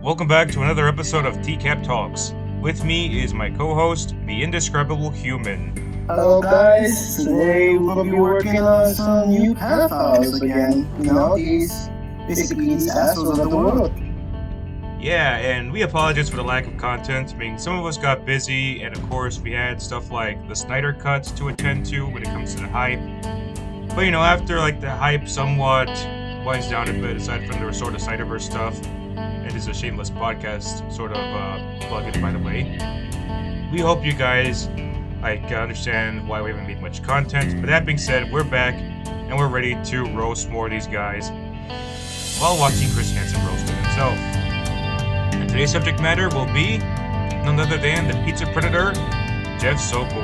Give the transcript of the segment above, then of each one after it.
welcome back to another episode of TCAP Talks. With me is my co-host, the Indescribable Human. Hello guys, today we'll be working on some new pedophiles again. These assholes of the world. Yeah, and we apologize for the lack of content. I mean, some of us got busy, and of course we had stuff like the Snyder Cuts to attend to when it comes to the hype. But after the hype somewhat winds down a bit, aside from the sort of Snyderverse stuff, it is a shameless podcast sort of plug-in, by the way. We hope you guys understand why we haven't made much content. But that being said, we're back and we're ready to roast more of these guys while watching Chris Hansen roast them himself. And today's subject matter will be none other than the pizza predator, Jeff Sokol.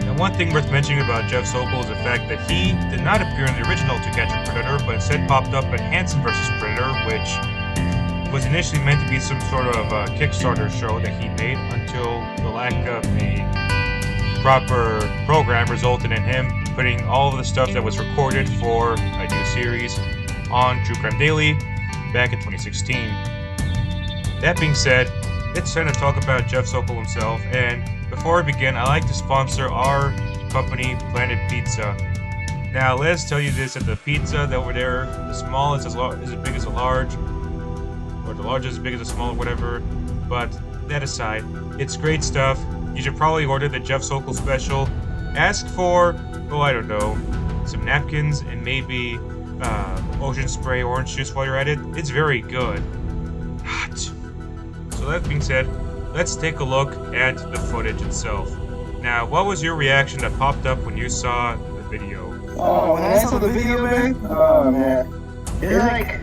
And one thing worth mentioning about Jeff Sokol is the fact that he did not appear in the original To Catch a Predator, but instead popped up in Hansen vs. Predator, which was initially meant to be some sort of Kickstarter show that he made until the lack of a proper program resulted in him putting all of the stuff that was recorded for a new series on True Crime Daily back in 2016. That being said, it's time to talk about Jeff Sokol himself, and before we begin, I'd like to sponsor our company, Planet Pizza. Now, let's tell you this, that the pizza over there, the small is as big as a large, or the large is as big as a small, or whatever, but that aside, it's great stuff. You should probably order the Jeff Sokol special. Ask for, I don't know, some napkins and maybe ocean spray orange juice while you're at it. It's very good. Hot. So that being said, let's take a look at the footage itself. Now, what was your reaction that popped up when you saw the video? Oh, when I saw the video, man, oh man. It's like,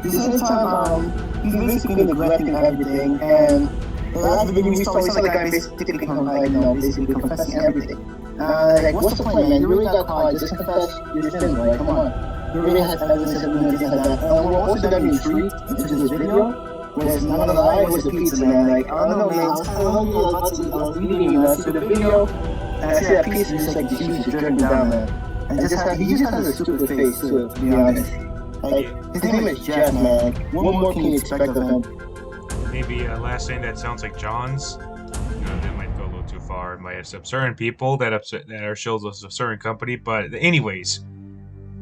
this whole time, he's basically neglecting everything, and the last video we saw the guy basically basically confessing everything. What's the point, man? You really got caught, just confess your sins, right? Come on. You really have evidence of doing things like that. And we're also gonna be intrigued into this video. Was not gonna lie, it was the pizza, man. I don't know, man. I was reading, I see the video, and I see that pizza just juice dripping down, man. And he just has a stupid face, too, to be honest. His name is Jeff, man. What more can you expect of him? Maybe a last name that sounds like John's. That might go a little too far. It might upset certain people that are shills of a certain company. But anyways,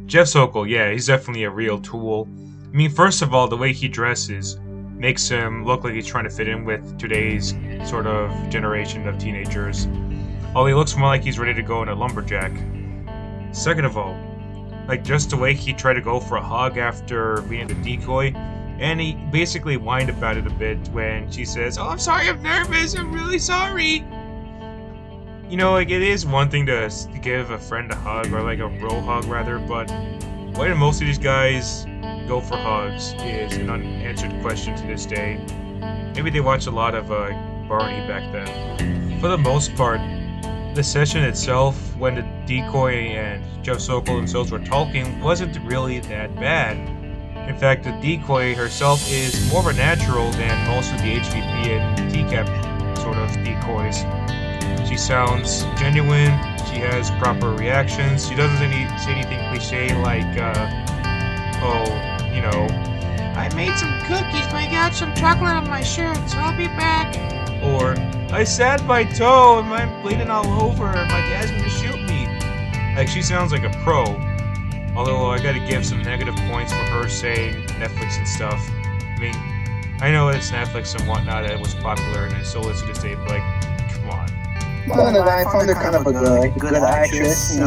Jeff Sokol, yeah, he's definitely a real tool. I mean, first of all, the way he dresses makes him look like he's trying to fit in with today's sort of generation of teenagers. Although he looks more like he's ready to go in a lumberjack. Second of all, just the way he tried to go for a hug after being the decoy, and he basically whined about it a bit when she says, "Oh, I'm sorry, I'm nervous, I'm really sorry." It is one thing to give a friend a hug, or a bro hug rather, but why do most of these guys go for hugs is an unanswered question to this day. Maybe they watched a lot of Barney back then. For the most part, the session itself, when the decoy and Jeff Sokol themselves were talking, wasn't really that bad. In fact, the decoy herself is more of a natural than most of the HVP and TCAP sort of decoys. She sounds genuine, she has proper reactions, she doesn't say anything cliche like, I made some cookies, but I got some chocolate on my shirt, so I'll be back. Or, I stabbed my toe and I'm bleeding all over and my dad's gonna shoot me. She sounds like a pro. Although I gotta give some negative points for her saying Netflix and stuff. I mean, I know it's Netflix and whatnot that it was popular and I still listen to this day, but come on. Well, I found her kind of a good actress, I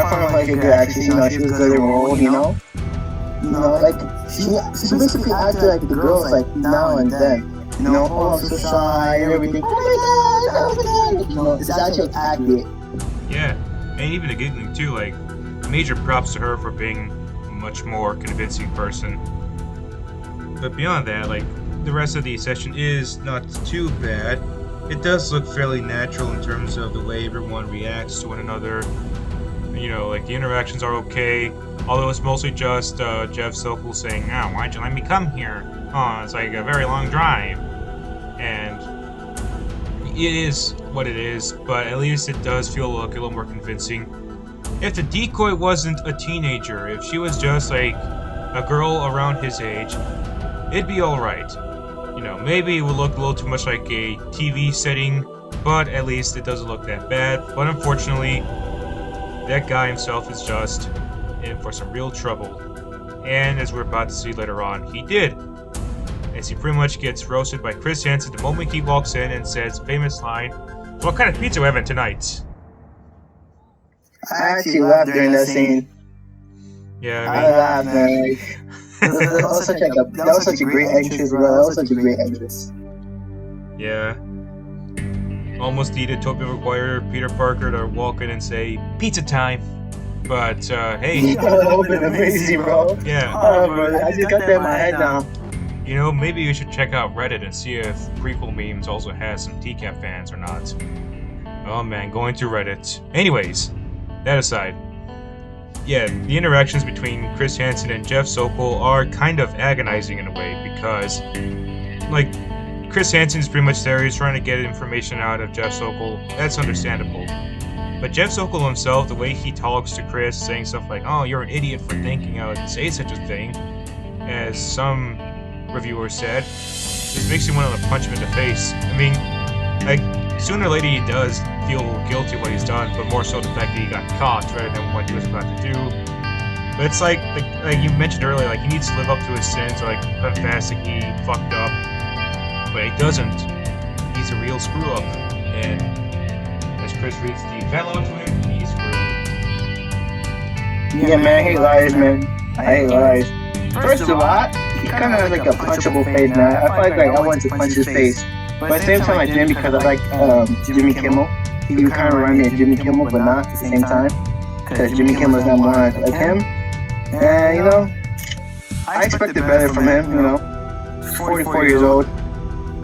found her a good actress, she was good at the role, she basically acted like the girls now and then. I'm so shy and everything. Oh my god, it's actually accurate. Yeah, and even the giggling too, major props to her for being a much more convincing person. But beyond that, the rest of the session is not too bad. It does look fairly natural in terms of the way everyone reacts to one another. The interactions are okay, although it's mostly just Jeff Sokol saying, "Oh, why'd you let me come here? Oh, it's a very long drive." And it is what it is, but at least it does feel a little more convincing. If the decoy wasn't a teenager, if she was just a girl around his age, it'd be alright. You know, maybe it would look a little too much like a TV setting, but at least it doesn't look that bad. But unfortunately, that guy himself is just in for some real trouble. And as we're about to see later on, he did. As he pretty much gets roasted by Chris Hansen the moment he walks in and says famous line, "What kind of pizza are we having tonight?" I actually laughed during that scene. Yeah, I laughed, man. That was such a great entrance, bro. That was such a great entrance. yeah. Almost needed Tobey Maguire, Peter Parker to walk in and say, "Pizza time." But, hey. That would have been amazing, bro. Yeah. Oh, bro, I just got that in my head now. You know, maybe you should check out Reddit and see if prequel memes also has some TCAP fans or not. Oh man, going to Reddit. Anyways, that aside. Yeah, the interactions between Chris Hansen and Jeff Sokol are kind of agonizing in a way because, like, Chris Hansen is pretty much there, he's trying to get information out of Jeff Sokol. That's understandable. But Jeff Sokol himself, the way he talks to Chris, saying stuff like, "Oh, you're an idiot for thinking I would say such a thing," as some reviewer said, just makes you want to punch him in the face. I mean, like, sooner or later he does feel guilty of what he's done, but more so the fact that he got caught rather than what he was about to do. But it's like you mentioned earlier, like, he needs to live up to his sins, or like confess that he fucked up, but he doesn't. He's a real screw up, and as Chris reads the fellow to him, he's screwed. Yeah, man, I hate liars, man. I hate liars. First of all, he kind of has like a punchable face, man. I feel like I wanted to punch his face. But at the same time, I didn't because I like Jimmy Kimmel. He would kind of remind me of Jimmy Kimmel, but not at the same time. Because Jimmy Kimmel's not more like him. And, you know, I expected better from him, you know. 44 years old.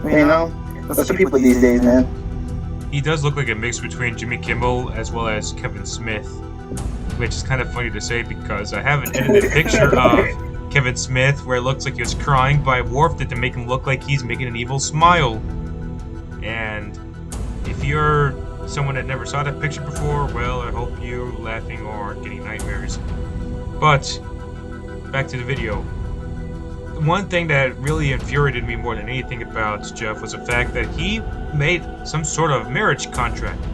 You know, those are people these days, man. He does look like a mix between Jimmy Kimmel as well as Kevin Smith, which is kind of funny to say because I have an edited picture of Kevin Smith where it looks like he was crying, but I warped it to make him look like he's making an evil smile. And if you're someone that never saw that picture before, well, I hope you're laughing or getting nightmares. But back to the video. The one thing that really infuriated me more than anything about Jeff was the fact that he made some sort of marriage contract,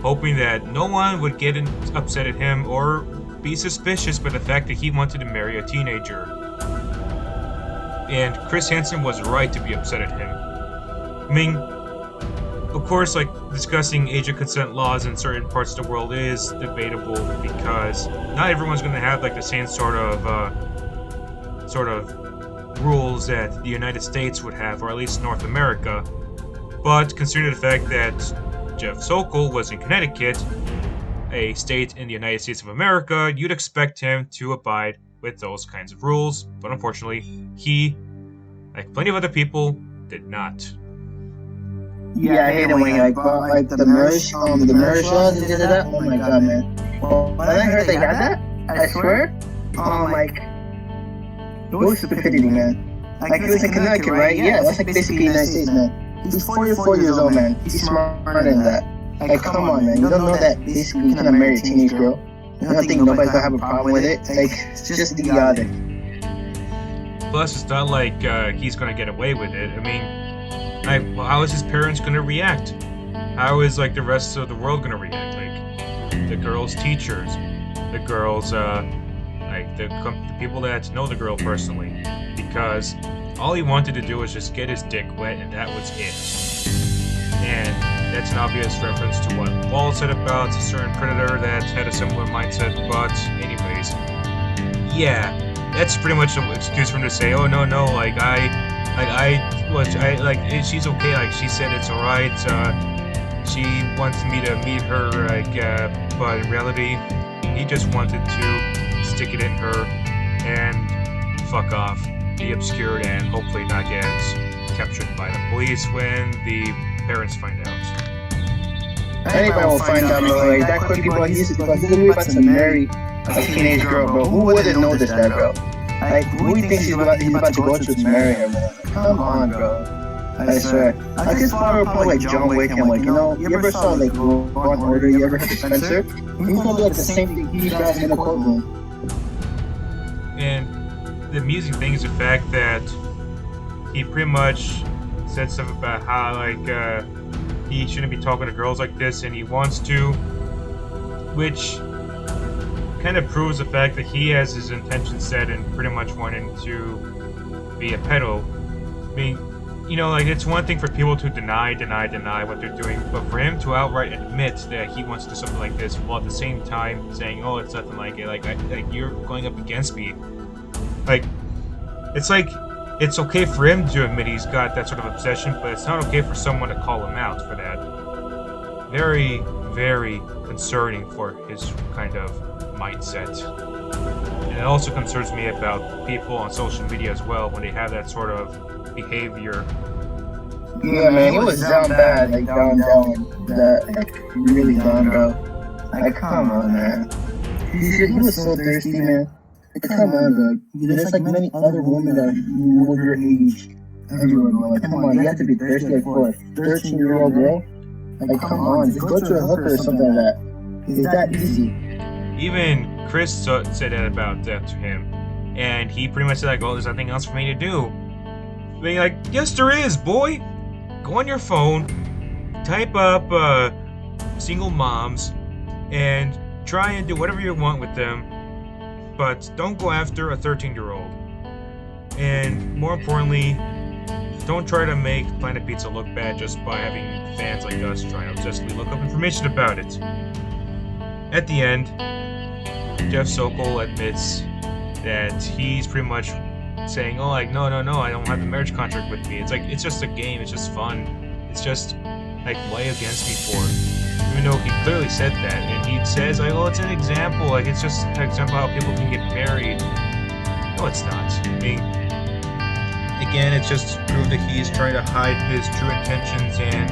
hoping that no one would get upset at him or be suspicious by the fact that he wanted to marry a teenager. And Chris Hansen was right to be upset at him. I mean, of course, like, discussing age of consent laws in certain parts of the world is debatable because not everyone's going to have like the same sort of rules that the United States would have, or at least North America. But considering the fact that Jeff Sokol was in Connecticut, a state in the United States of America, you'd expect him to abide with those kinds of rules. But unfortunately, he, like plenty of other people, did not. Yeah, I hate it when he bought like the merch laws and did that. Oh my god, man. Well, when I heard they got that, I swear, like, it was stupidity, man. Like, he was in Connecticut, right? Yeah, that's like basically the United States, man. He's 44 years old, man. He's smarter than that. Like, come on, man. You don't know that basically you cannot marry a teenage girl. You don't think nobody's gonna have a problem with it? Like, it's just idiotic. Plus, it's not like he's gonna get away with it. I mean, how is his parents gonna react? How is like the rest of the world gonna react? Like the girl's teachers, the girl's like the people that know the girl personally, because all he wanted to do was just get his dick wet, and that was it. And that's an obvious reference to what Wall said about a certain predator that had a similar mindset. But anyways, yeah, that's pretty much an excuse for him to say, "Oh no, like she's okay. Like she said it's alright. She wants me to meet her. But in reality, he just wanted to stick it in her and fuck off, be obscured, and hopefully not get captured by the police when the parents find out." Anybody will find out, bro. Like, that quick people he's literally about to marry a teenage girl, bro. Who wouldn't know this, that girl? Like, who do you think he's about to go to marry her, man? Come on, bro. I swear. I could follow a like John Wick and like, you know, you ever saw like Law and Order, you ever heard of Spencer? He's gonna be like the same thing he does in the courtroom. And the amusing thing is the fact that he pretty much said stuff about how like he shouldn't be talking to girls like this, and he wants to, which kind of proves the fact that he has his intentions set and pretty much wanting to be a pedo. I mean, you know, like, it's one thing for people to deny what they're doing, but for him to outright admit that he wants to do something like this, while at the same time saying, "Oh, it's nothing like it," like you're going up against me. Like, it's okay for him to admit he's got that sort of obsession, but it's not okay for someone to call him out for that. Very, very concerning for his kind of mindset. And it also concerns me about people on social media as well when they have that sort of behavior. Yeah, man, it was down bad, like down, like really down, bro. Like, come on, man. He was so thirsty, man. Like, come on, bro. There's like many other women that were your age everywhere, bro. Like, come on, you have to be thirsty like for a 13-year-old girl. Like, come on, just go to a hooker or something like that. It's that easy. Even Chris said that about that to him, and he pretty much said like, "Oh, there's nothing else for me to do." I mean, like, yes, there is, boy. Go on your phone, type up single moms, and try and do whatever you want with them, but don't go after a 13-year-old. And more importantly, don't try to make Planet Pizza look bad just by having fans like us trying to obsessively look up information about it. At the end, Jeff Sokol admits that he's pretty much saying, "Oh, like, no, I don't have a marriage contract with me. It's like, it's just a game, it's just fun. It's just, like, why against me for?" Even though he clearly said that, and he says, like, "Oh, it's an example, like, it's just an example how people can get married." No, it's not. I mean, again, it's just to prove that he's trying to hide his true intentions, and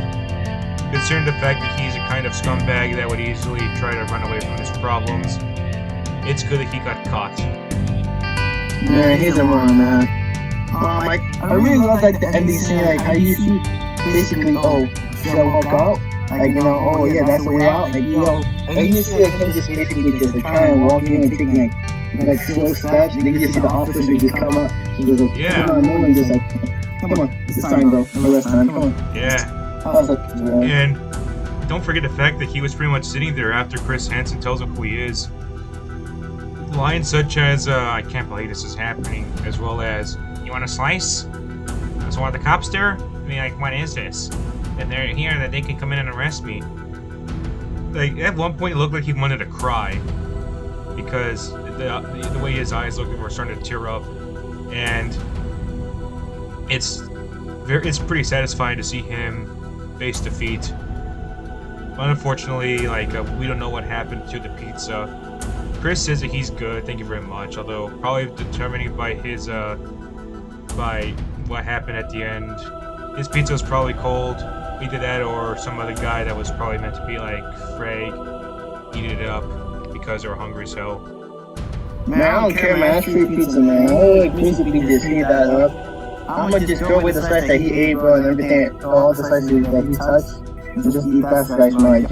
considering the fact that he's a kind of scumbag that would easily try to run away from his problems, it's good that he got caught. Man, he's a wrong, man. Like, I really love, like, the ending scene, like, how you see, basically, oh, should I walk out? Like, you know, oh, yeah, that's the way out, like, you know, and you see, like, him just basically just, like, trying to walk in and taking, like, slow steps, and then you just see the officer just come up, and just, like, Yeah. come on, no one just, like, come on, it's time, bro, the rest time, come on. Yeah. I was like, yeah. And don't forget the fact that he was pretty much sitting there after Chris Hansen tells him who he is. Lines such as, "I can't believe this is happening," as well as, "You want a slice? So are the cops there? I mean, like, what is this? And they're here that they can come in and arrest me." Like, at one point it looked like he wanted to cry, because the way his eyes looked were starting to tear up, and it's pretty satisfying to see him face defeat. But unfortunately, like, we don't know what happened to the pizza. Chris says that he's good, thank you very much, although probably determining by his, by what happened at the end, his pizza was probably cold. Either that or some other guy that was probably meant to be like Frag eating it up because they were hungry as hell. Man, I don't care, man, that's free pizza, man. I don't like basically just heat that up. I'm gonna just go with the slice that he ate, bro, and everything, all the slices that he touched. And just eat that slice, man.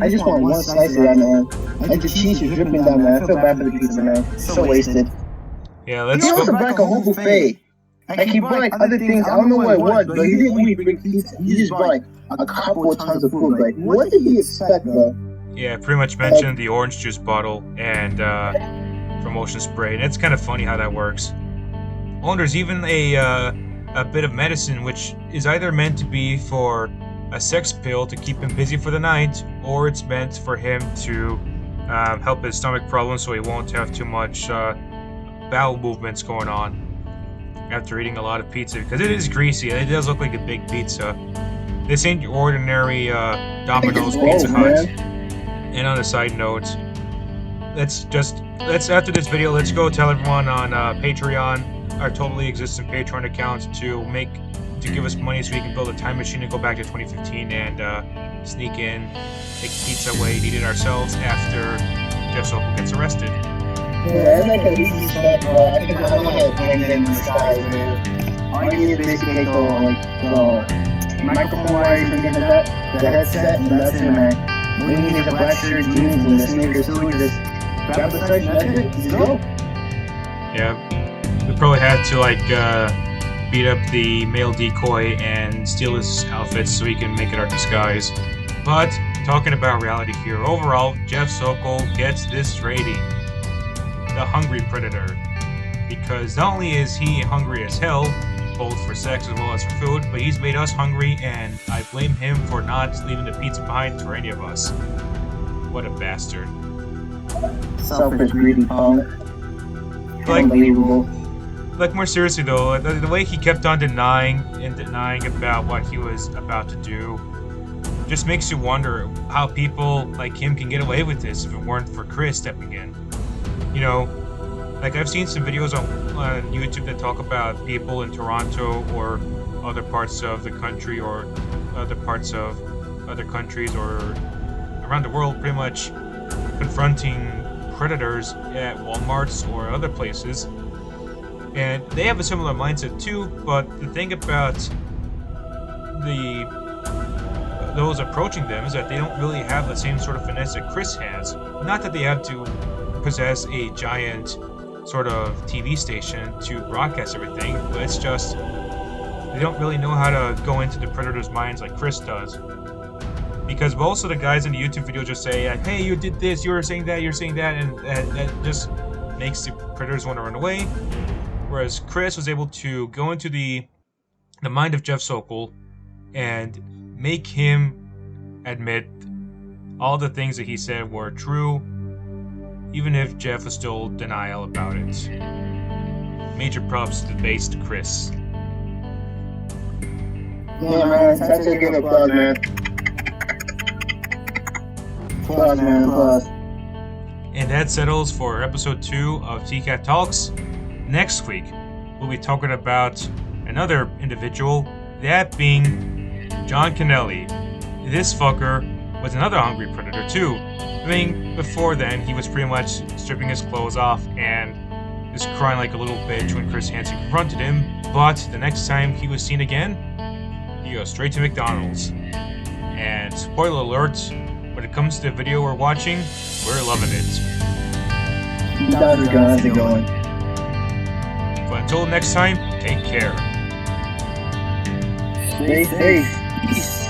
I just want one slice of that, man. Like, the cheese is dripping down, man. I feel bad for the pizza, man. So wasted. Yeah, let's He go. also brought a whole buffet. Like, he brought, like, other things. I don't know what it was, but he didn't really bring pizza. He just brought, like, a couple of tons of food. Like, what did he expect, bro? Yeah, pretty much mentioned the orange juice bottle and promotion spray, and it's kind of funny how that works. Oh, and there's even a bit of medicine which is either meant to be for a sex pill to keep him busy for the night, or it's meant for him to help his stomach problems so he won't have too much bowel movements going on after eating a lot of pizza, because it is greasy and it does look like a big pizza. This ain't your ordinary Domino's Pizza Hut. And on a side note, let's after this video, let's go tell everyone on Patreon, our totally existent Patreon account, to give us money so we can build a time machine and go back to 2015 and sneak in, take pizza away, eat it ourselves after Jeff Sokol gets arrested. Yeah, it's like a easy stuff, bro. I think I know how to bring them in the skies, man. All you need is basically the microphone wires and things like that, the headset, and that's it, man. All you need is a black shirt, jeans, and the sneakers too. Just grab the slice, and that's it. Just go. Yeah, we probably had to beat up the male decoy and steal his outfits so he can make it our disguise. But talking about reality here, overall, Jeff Sokol gets this rating, the Hungry Predator, because not only is he hungry as hell, both for sex as well as for food, but he's made us hungry, and I blame him for not leaving the pizza behind for any of us. What a bastard. Selfish, greedy punk. Like, Unbelievable. Like, more seriously though, the way he kept on denying about what he was about to do just makes you wonder how people like him can get away with this if it weren't for Chris stepping in. You know, like I've seen some videos on YouTube that talk about people in Toronto or other parts of the country or other parts of other countries or around the world pretty much confronting predators at Walmarts or other places. And they have a similar mindset too, but the thing about those approaching them is that they don't really have the same sort of finesse that Chris has. Not that they have to possess a giant sort of TV station to broadcast everything, but it's just they don't really know how to go into the predators' minds like Chris does. Because most of the guys in the YouTube video just say, hey, you did this, you were saying that, you're saying that, and that just makes the predators want to run away. Whereas Chris was able to go into the mind of Jeff Sokol and make him admit all the things that he said were true, even if Jeff was still in denial about it. Major props to the based Chris. Yeah, man, it's actually a good applause, man. Applause, man, applause. And that settles for episode 2 of TCAP Talks. Next week, we'll be talking about another individual, that being John Kennelly. This fucker was another hungry predator too. I mean, before then, he was pretty much stripping his clothes off and just crying like a little bitch when Chris Hansen confronted him, but the next time he was seen again, he goes straight to McDonald's. And spoiler alert, when it comes to the video we're watching, we're loving it. How's it going? But until next time, take care. Stay safe. Peace.